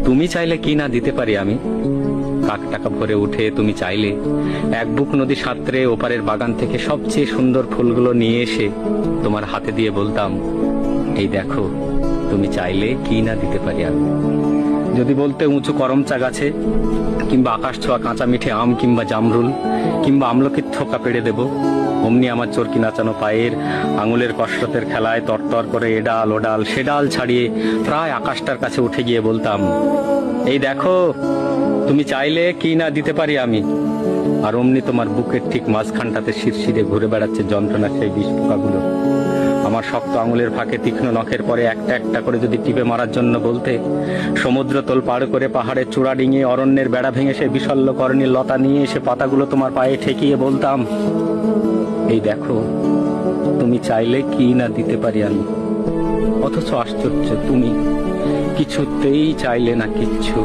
তুমি চাইলে কি না দিতে পারি আমি। কাক টাকা ভরে উঠে তুমি চাইলে এক বুক নদী সাঁতরে ওপারের বাগান থেকে সবচেয়ে সুন্দর ফুলগুলো নিয়ে এসে তোমার হাতে দিয়ে বলতাম, এই দেখো তুমি চাইলে কি না দিতে পারি আমি। যদি বলতে উঁচু করমচা গাছে, কিংবা আকাশ ছোঁয়া কাঁচা মিঠে আম, কিংবা জামরুল, কিংবা আমলকির থোকা পেড়ে দেব, অমনি আমার চরকি নাচানো পায়ের আঙুলের কসরতের খেলায় তরতর করে এডাল ওডাল সেডাল ছাড়িয়ে প্রায় আকাশটার কাছে উঠে গিয়ে বলতাম, এই দেখো তুমি চাইলে কি না দিতে পারি আমি। আর অমনি তোমার বুকের ঠিক মাঝখানটাতে শিরশিরে ঘুরে বেড়াচ্ছে যন্ত্রণা সেই বিষ পোকাগুলো। আমার শক্ত আঙুলের ফাঁকে তীক্ষ্ণ নখের পরে একটা একটা করে যদি টিপে মারার জন্য বলতে, সমুদ্র তোল পাড় করে পাহাড়ের চূড়া ডিঙিয়ে অরণ্যের বেড়া ভেঙে সে বিশল্য করণীর লতা নিয়ে এসে পাতাগুলো তোমার পায়ে ঠেকিয়ে বলতাম, এই দেখো তুমি চাইলে কি না দিতে পারি আমি। অথচ আশ্চর্য, তুমি কিছুতেই চাইলে না কিচ্ছু।